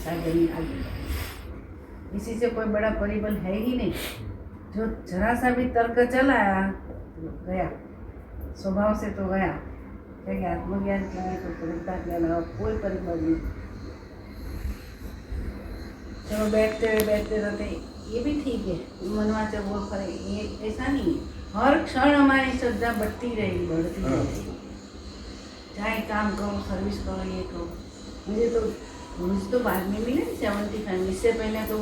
सागर में आगे बढ़े। इसी से कोई बड़ा परिबल है ही नहीं। जो जरा सा भी तर्क चलाया तो गया, स्वभाव से तो गया, क्योंकि आत्मज्ञान के लिए तो प्रवृत्ता के अलावा कोई परिबल नहीं। चलो बैठते रहते ये भी ठीक है, मनवाचे बोल करे, ये ऐसा नहीं है। हर क्षण हमारी श्रद्धा बढ़ती रहेगी, बढ़ती रहेगी। चाहे काम करो, सर्विस करो, ये करो। मुझे तो बाद में मिले 75, इससे पहले तो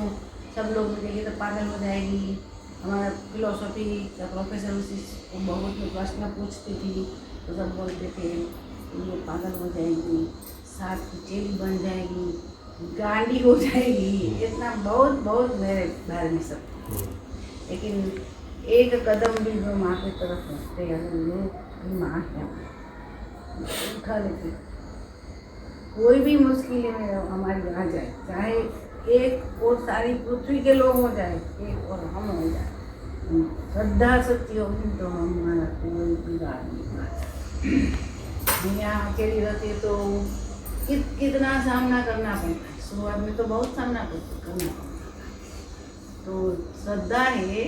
सब लोग मुझे तो पागल हो जाएगी। हमारा फिलोसॉफी का प्रोफेसर उसी बहुत में प्रश्न पूछती थी तो सब बोलते थे ये पागल हो जाएगी, साथ की चेली बन जाएगी, गांडी हो जाएगी, इतना बहुत मेरे बारे में सब। लेकिन एक कदम भी वो माँ की तरफ बढ़ते, अगर वो माँ है उठा लेते। कोई भी मुश्किलें में हमारी आ जाए, चाहे एक और सारी पृथ्वी के लोग हो जाए, एक और हम हो जाए, श्रद्धा सच्ची होगी तो हमारा कोई बिगाड़ नहीं पाता। यहाँ अकेली रहती तो कितना सामना करना पड़ता है। शुरुआत में तो बहुत सामना करना पड़ता है। तो श्रद्धा है,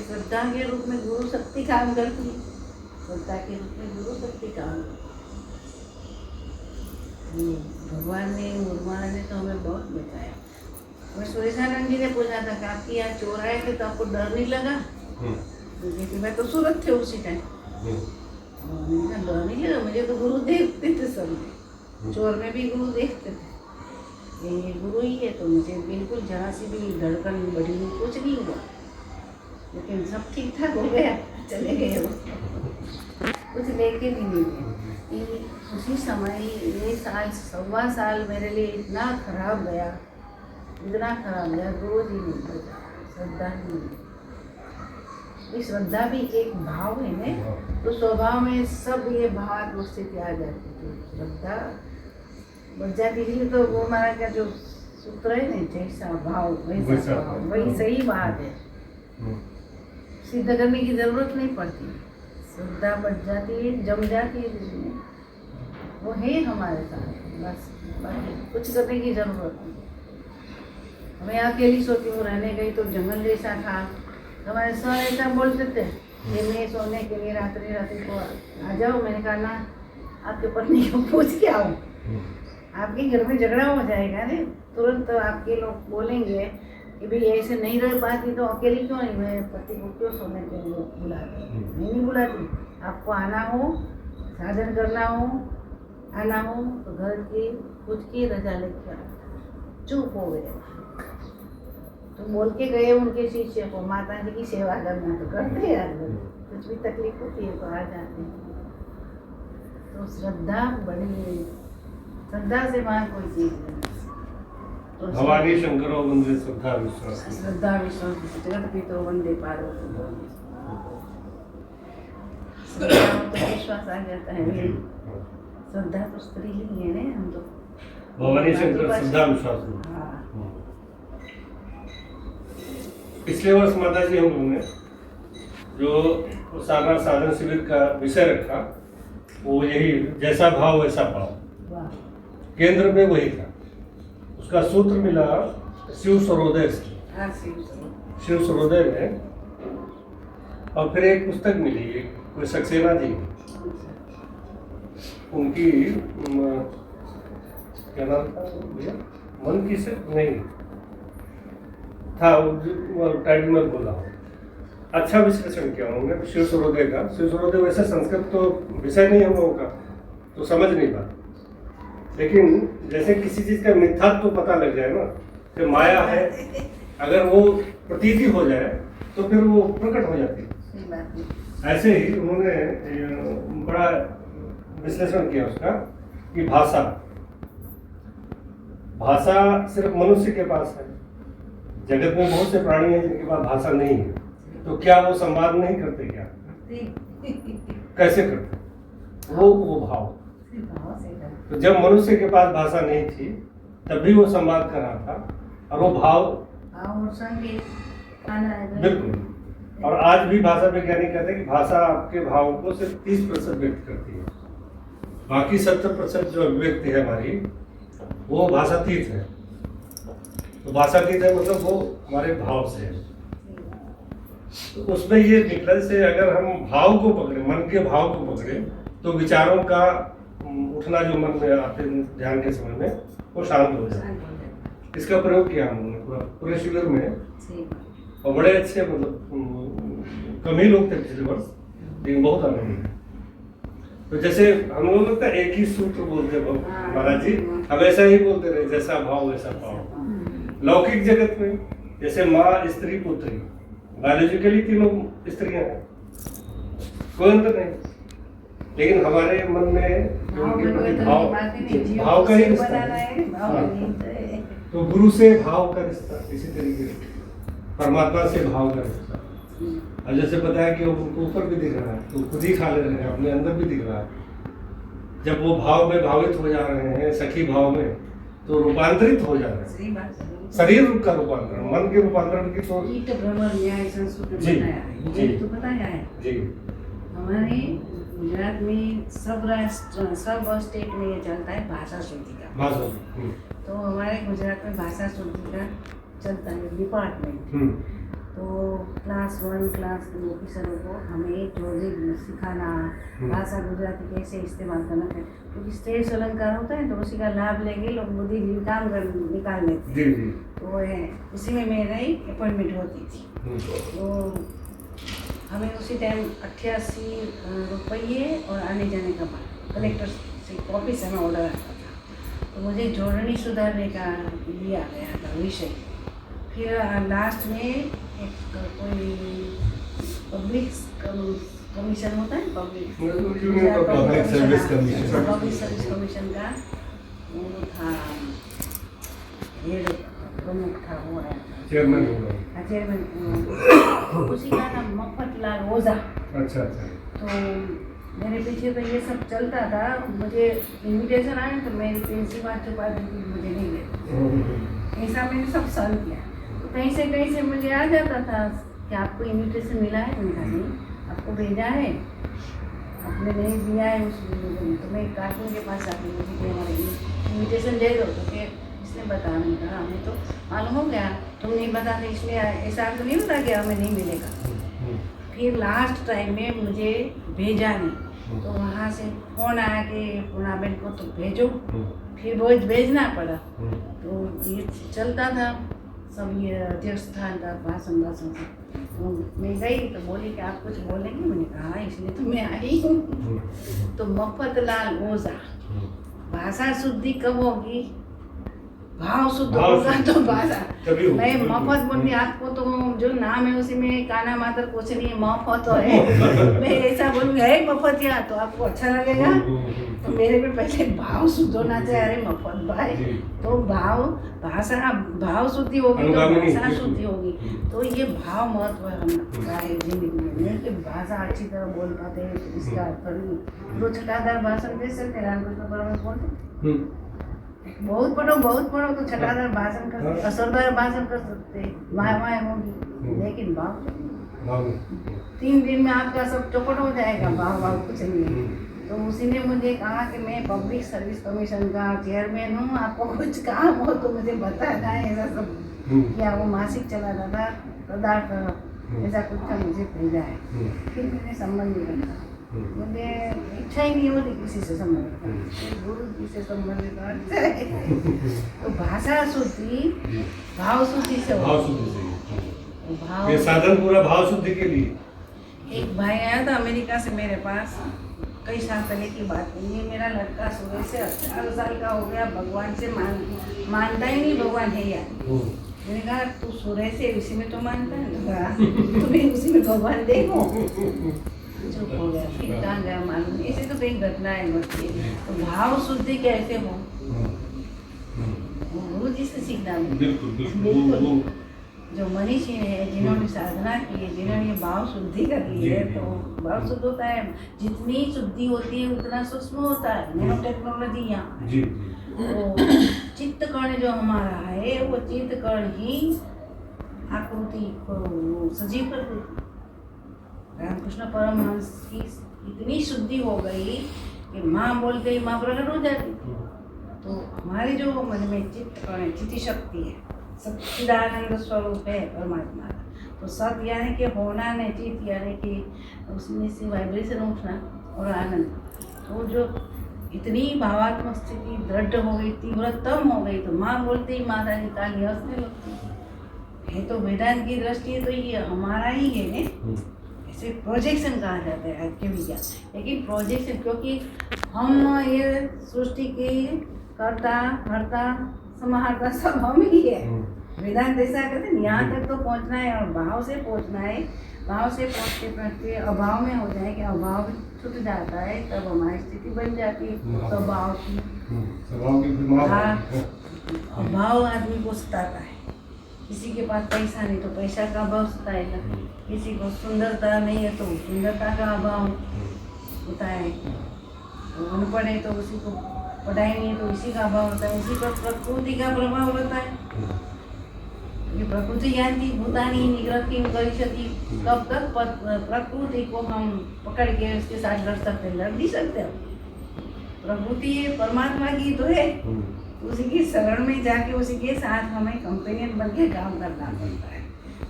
श्रद्धा के रूप में गुरु शक्ति काम करती है। श्रद्धा के रूप में गुरु शक्ति काम करती है। भगवान ने, गुरुमारा ने तो हमें बहुत बचाया। मैं सुरेशानंद जी ने पूछा था कि आपकी यहाँ चोर आए थे तो आपको डर नहीं लगा? क्योंकि मैं तो सूरत थे उसी टाइम। डर नहीं लगा, मुझे तो गुरु देखते थे सब, चोर में भी गुरु देखते थे। ये गुरु ही है तो मुझे बिल्कुल जहाँ से भी धड़कन बढ़ी नहीं, कुछ नहीं हुआ। लेकिन सब ठीक ठाक हो गया, चले गए वो, कुछ लेके भी नहीं गए। उसी समय ये साल, 1.25 साल मेरे लिए इतना खराब गया, इतना खराब गया। रोज ही नहीं बचा, श्रद्धा ही नहीं। ये श्रद्धा भी एक भाव है ना, तो स्वभाव में सब ये भाव स्थिति आ जाती है। श्रद्धा बढ़ जाती है तो वो हमारा क्या जो सूत्र है ना, जैसा भाव वैसा भाव, वही सही बात है। सिद्ध करने की जरूरत नहीं पड़ती, श्रद्धा बढ़ जाती है, जम जाती है जिसमें, वो है हमारे साथ। बस बाकी कुछ करने की जरूरत नहीं। मैं अकेली सोती हूँ, रहने गई तो जंगल जैसा था। हमारे सर ऐसा बोलते थे कि मैं सोने के लिए रात्रि को आ जाओ। मैंने कहा ना, आपके पत्नी को पूछ के आओ, आपके घर में झगड़ा हो जाएगा ने, तुरंत तो आपके लोग बोलेंगे कि भाई ऐसे नहीं रह पाती तो अकेली क्यों नहीं, मैं पति को क्यों सोने के लिए बुलाती? नहीं बुलाती। आपको आना हो, साधन करना हो, आना हो तो घर की खुद की रजा लेकर चुप हो गए। तो बोल के गए उनके शिष्य को, माता जी की सेवा करना तो करते हैं यार, कुछ भी तकलीफ होती है तो आ जाते हैं। तो श्रद्धा बड़ी, श्रद्धा से वहाँ कोई चीज नहीं। तो भवानी शंकरो वंदे श्रद्धा विश्वास, श्रद्धा विश्वास जगत पितरो वंदे पार्वती। श्रद्धा तो विश्वास आ जाता है। श्रद्धा तो स्त्री ही है ना, हम तो भवानी शंकर श्रद्धा विश्वास। हाँ। पिछले वर्ष माता जी हम लोगों ने जो साधना साधन शिविर का विषय रखा, वो यही जैसा भाव वैसा भाव, केंद्र में वही था। उसका सूत्र मिला शिव सर्वोदय से, शिव सर्वोदय में। और फिर एक पुस्तक मिली, कोई सक्सेना जी उनकी, क्या नाम था भैया, मन की से नहीं था, टाइटल में बोला हूँ। अच्छा विश्लेषण किया उन्होंने शिव सर्वोदय का। शिव सर्वोदय वैसे संस्कृत तो विषय नहीं हम लोगों का, तो समझ नहीं पाते। लेकिन जैसे किसी चीज का मिथ्यात्व तो पता लग जाए ना, कि माया है, अगर वो प्रतीति हो जाए तो फिर वो प्रकट हो जाती है। ऐसे ही उन्होंने बड़ा विश्लेषण किया उसका कि भाषा सिर्फ मनुष्य के पास है। जगत में बहुत से प्राणी हैं जिनके पास भाषा नहीं है, तो क्या वो संवाद नहीं करते? क्या कैसे करते? वो भाव। तो जब मनुष्य के पास भाषा नहीं थी तब भी वो संवाद कर रहा था, और वो भाव बिल्कुल। और आज भी भाषा वैज्ञानिक कहते हैं कि भाषा आपके भाव को सिर्फ 30% व्यक्त करती है, बाकी 70% जो अभिव्यक्ति है हमारी, वो भाषातीत है। तो भाषातीत है मतलब वो हमारे भाव से है। तो उसमें ये निकला से अगर हम भाव को पकड़े, मन के भाव को पकड़े, तो विचारों का उठना जो मन में आते ध्यान के समय में वो शांत हो जाए। इसका प्रयोग किया हमने पूरे शिविर में, और बड़े अच्छे मतलब कम ही लोग थे पिछले वर्ष, लेकिन बहुत आनंद है। तो जैसे हम लोग लगता है एक ही सूत्र बोलते महाराज जी, हमेशा ही बोलते रहे जैसा भाव वैसा पाओ। लौकिक जगत में जैसे माँ स्त्री पुत्री, बायोलॉजिकली तीनों स्त्रियां हैं, कोई अंतर नहीं, लेकिन हमारे मन में जो उनके प्रति भाव का ही रिश्ता है। तो गुरु से भाव का रिश्ता, इसी तरीके से परमात्मा से भाव का रिश्ता। और जैसे बताया कि उनको ऊपर भी दिख रहा है, तो खुद ही खा ले रहे हैं, अपने अंदर भी दिख रहा है। जब वो भाव में भावित हो जा रहे हैं, सखी भाव में, तो रूपांतरित हो जा रहे हैं। शरीर का रूपांतरण, मन के रूपांतरण की तो बताया है जी। हमारे गुजरात में सब स्टेट में ये चलता है भाषा शुद्धि का। तो हमारे गुजरात में भाषा शुद्धि का चलता है डिपार्टमेंट। तो क्लास 1 क्लास 2 ऑफिसरों को हमें जो भी सिखाना, भाषा गुजराती कैसे इस्तेमाल करना है, क्योंकि स्टेज अलंकार होता है तो उसी का लाभ लेंगे लोग, बुद्धिजीवी काम कर निकाल लेते हैं। तो वो है, उसी में मेरी अपॉइंटमेंट होती थी। तो हमें उसी टाइम 88 रुपये और आने जाने का कलेक्टर से ऑफिस से हमें ऑर्डर आता था। तो मुझे जोड़नी सुधारने का लिया गया था विषय। फिर लास्ट में एक कोई पब्लिक कमीशन होता है, पब्लिक सर्विस कमीशन का वो था, हेड प्रमुख था, वो आया था, चेयरमैन, उसी का नाम मफतलाल ओझा। अच्छा। तो मेरे पीछे तो ये सब चलता था, मुझे इन्विटेशन आया तो मेरी प्रिंसिपल छुपा दी, मुझे नहीं ले, ऐसा मैंने सब सहन किया। कहीं से मुझे आ जाता था कि आपको इन्विटेशन मिला है, मैंने कहा नहीं, आपको भेजा है, आपने नहीं दिया है। तो मैं कार्टून के पास आती हूँ कि हमारे इन्विटेशन दे दो, तो फिर इसने बता, नहीं कहा हमें तो मालूम हो गया, तुम नहीं बताते इसलिए ऐसा तो नहीं होता कि हमें नहीं मिलेगा। फिर लास्ट टाइम में मुझे भेजा नहीं, तो वहाँ से फ़ोन आया कि पूर्णा बहन को तो भेजो, फिर वो भेजना पड़ा। तो ये चलता था सब, ये अध्यक्ष स्थान का भाषण तो मैं गई तो बोली कि आप कुछ बोलेंगे, मैंने कहा इसलिए तो मैं आई हूँ। तो मफतलाल ओझा, भाषा शुद्धि कब होगी, भाव शुद्ध होगा तो भाषा। मैं मफत बोलती, आपको तो जो नाम है उसी में काना मात्र कुछ नहीं, मफत तो है। मैं ऐसा बोलूँगी है मफत या, तो आपको अच्छा लगेगा। तो मेरे में पहले भाव शुद्ध होना चाहिए, अरे मफत भाई, तो भाव भाषा भाव शुद्धि होगी तो भाषा शुद्धि होगी। तो ये भाव महत्व है जिंदगी में, कि भाषा अच्छी तरह बोल पाते हैं, तो इसका तो छठाधार भाषण दे सकते, रामकृष्ण परमहंस बोलते बहुत पढ़ो तो छठाधार भाषण कर सकते, असरदार भाषण कर सकते, माया होगी, लेकिन भाव 3 दिन में आपका सब चौपट हो जाएगा, भाव कुछ नहीं। तो उसी ने मुझे कहा कि मैं पब्लिक सर्विस कमीशन का चेयरमैन हूँ, आपको कुछ काम हो तो मुझे बताना है, ऐसा सब क्या। वो मासिक चलाता था पदार्थ, ऐसा कुछ था, मुझे भेजा है। फिर मैंने संबंध नहीं रखा, मुझे इच्छा ही नहीं होती किसी से संबंध रखा, गुरु जी से संबंध रखा है। तो भाषा शुद्धि भाव शुद्धि से ये साधन पूरा भाव शुद्धि के लिए। एक भाई आया था अमेरिका से मेरे पास, कई साल पहले की बात है, ये मेरा लड़का सुबह से 18 साल का हो गया, भगवान से मानता ही नहीं भगवान है यार। मैंने कहा तू सूर्य से उसी में तो मानता है, तुम्हें उसी में भगवान देखो। चुप हो गया, फिर कहाँ गया मालूम, ऐसे तो कई घटनाएं घटती है। तो भाव शुद्धि कैसे हो, गुरु जी से सीखना है। बिल्कुल जो मनीषी है, जिन्होंने साधना की है, जिन्होंने भाव शुद्धि कर ली है, तो भाव शुद्ध होता है। जितनी शुद्धि होती है उतना सूक्ष्म होता है। नैनो टेक्नोलॉजी यहाँ है। तो चित्त कण जो हमारा है, वो चित्त कण ही आकृति को सजीव कर देती। रामकृष्ण परमहंस की इतनी शुद्धि हो गई कि माँ बोलते ही माँ प्रकट हो जाती। तो हमारी जो मन में चित्त कण है, चित्त शक्ति है, सच्चिदानंद स्वरूप है परमात्मा का। तो सत यानी कि होना नहीं, चित यानी कि उसमें से वाइब्रेशन उठना और आनंद। तो जो इतनी भावात्मक स्थिति दृढ़ हो गई, तीव्रतम हो गई, तो माँ बोलते ही माता जी काली हंसने लगती है। तो वेदांत की दृष्टि तो ये हमारा ही है, इसे प्रोजेक्शन कहा जाता है आज के विज्ञान। लेकिन प्रोजेक्शन, क्योंकि हम ये सृष्टि के कर्ता हर्ता समाहर्ता सब हम ही है। वेदांत ऐसा कहते हैं यहाँ तक तो पहुँचना है और भाव से पहुँचना है। भाव से पहुँचते पहुँचते अभाव में हो जाए कि अभाव छूट जाता है, तब हमारी स्थिति बन जाती है स्वभाव की। अभाव आदमी को सताता है। किसी के पास पैसा नहीं तो पैसा का अभाव सताएगा, किसी को सुंदरता नहीं है तो सुंदरता का अभाव होता है, अनपढ़ है तो उसी को पढ़ाई नहीं है तो इसी का अभाव होता है। उसी पर प्रकृति का प्रभाव होता है। ये प्रकृति जानती भूतानी निग्रह करिष्यति। कब तक प्रकृति को हम पकड़ के उसके साथ लड़ सकते, लड़ नहीं सकते। प्रकृति परमात्मा की तो है, उसी की शरण में जाके उसी के साथ हमें कंपेनियन बन के काम करना पड़ता है।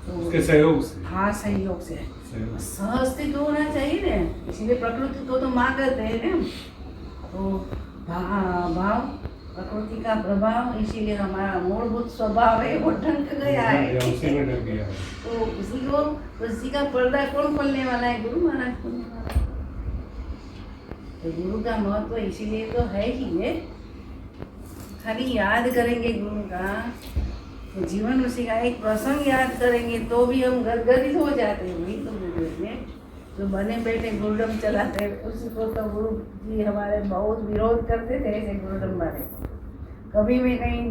तो उसके सहयोग से, हाँ सहयोग से, सहअस्तित्व होना चाहिए ना। इसीलिए प्रकृति को तो माँ कहते हैं ना। तो भाव प्रकृति का प्रभाव, इसीलिए हमारा मूलभूत स्वभाव है वो ढंक गया है, उसी में ढक गया है। तो उसी का पर्दा कौन खोलने वाला है? गुरु महाराज खोलने वाला है। तो गुरु का महत्व इसीलिए तो है ही है। खाली याद करेंगे गुरु का तो जीवन उसी का एक प्रसंग याद करेंगे तो भी हम गदगदित हो जाते हैं। वही तो गुरु है, जो बने बैठे गुरुडम चलाते उसी को तो गुरु जी हमारे बहुत विरोध करते थे। ऐसे गुरुडम वाले कभी मैं कहीं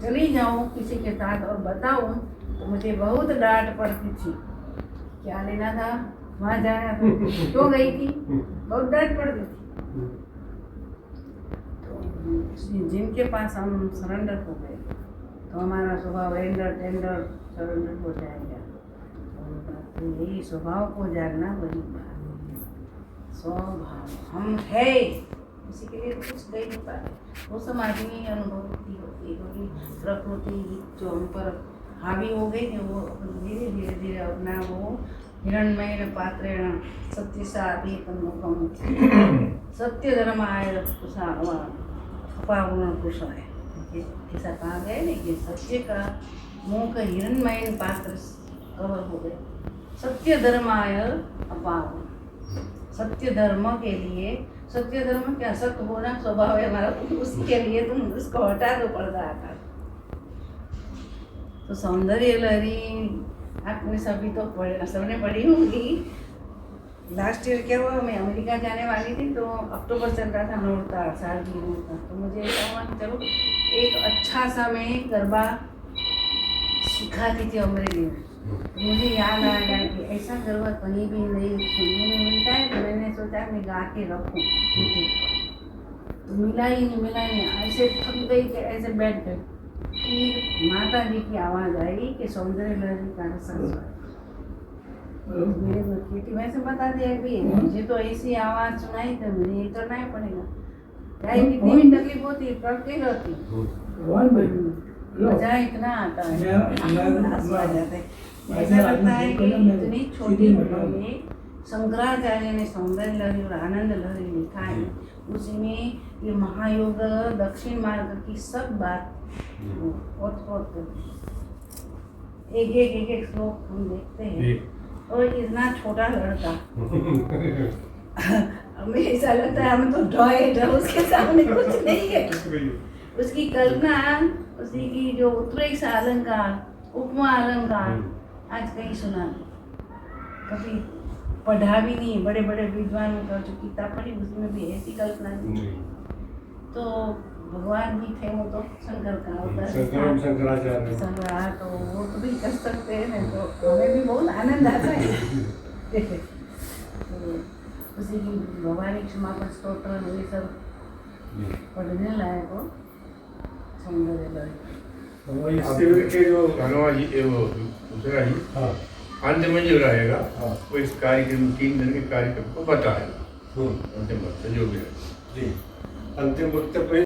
चली जाऊँ किसी के साथ और बताऊँ तो मुझे बहुत डांट पड़ती थी। क्या लेना था, वहाँ जाना था, क्यों गई थी, बहुत डांट पड़ती थी। तो जिनके पास हम सरेंडर हो गए तो हमारा स्वभाव रेंडर टेंडर सरेंडर हो जाएगा। तो यही स्वभाव को जानना बड़ी बात है। स्वभाव हम है, इसी के लिए कुछ नहीं होता है। वो समाधि में अनुभूति होती है, क्योंकि प्रकृति जो हम पर हावी हो गई थी वो धीरे धीरे धीरे अपना वो हिरण्मय पात्रेण सत्य साधि तन्मुखम सत्य धर्म आय अपावरण कुशाय। ऐसा कहा गया नहीं कि सत्य का मुँह का हिरण्मय पात्र कवर हो गए। सत्य धर्म आय अपावरण, सत्य धर्म के लिए, सत्य धर्म क्या सत्य होना स्वभाव है हमारा, उसके लिए तुम उसको हटा दो पर्दा हटा। तो सौंदर्य लहरी आपने सभी तो सबने पढ़ी होंगी। लास्ट ईयर क्या हुआ, मैं अमेरिका जाने वाली थी तो अक्टूबर चल रहा था, नोड़ता साल की नोड़ता। तो मुझे ऐसा हुआ कि चलो एक अच्छा सा मैं गरबा सिखाती थी अमरेली में। तो मुझे याद आ गया कि ऐसा गरबा कहीं भी नहीं सुनने में मिलता है। तो मैंने सोचा मैं गा के रखूँ यूट्यूब। तो मिला ही नहीं, ऐसे थक गई कि ऐसे बैठ गई। फिर माता जी की आवाज़ आई कि सौंदर्य लहरी का संस्कार। मेरे बेटी वैसे बता दिया कि मुझे तो ऐसी आवाज़ सुनाई तो मुझे ये करना ही पड़ेगा, चाहे कितनी भी तकलीफ होती करती रहती। मजा इतना आता है, आंसू आ जाते हैं। ऐसा लगता है कि इतनी छोटी उम्र में शंकराचार्य ने सौंदर्य लहरी और आनंद लहरी लिखा है, उसी में ये महायोग दक्षिण मार्ग की सब बात एक श्लोक हम देखते हैं। और इतना छोटा लड़का हमें ऐसा लगता है हम तो ड्रॉ उसके सामने कुछ नहीं है। उसकी कल्पना, उसी की जो उत्प्रेक्ष अलंकार, उपमा अलंकार आज कहीं सुना नहीं, कभी पढ़ा भी नहीं। बड़े बड़े विद्वानों का जो किताब पढ़ी उसमें भी ऐसी कल्पना नहीं। तो भगवान भी थे, वो तो शंकर का अवतार शंकराचार्य, तो वो तो भी कर सकते हैं ना। तो हमें भी बहुत आनंद आता है। तो उसी की भवानी क्षमापण स्तोत्र ये सब पढ़ने लायक हो। सौंदर्य लहरी शिविर के जो हनुमान जी वो दूसरा ही अंत में जो रहेगा वो इस कार्यक्रम 3 दिन के कार्यक्रम को बताएगा। अंतिम वक्त जो भी है जी, अंतिम वक्त पे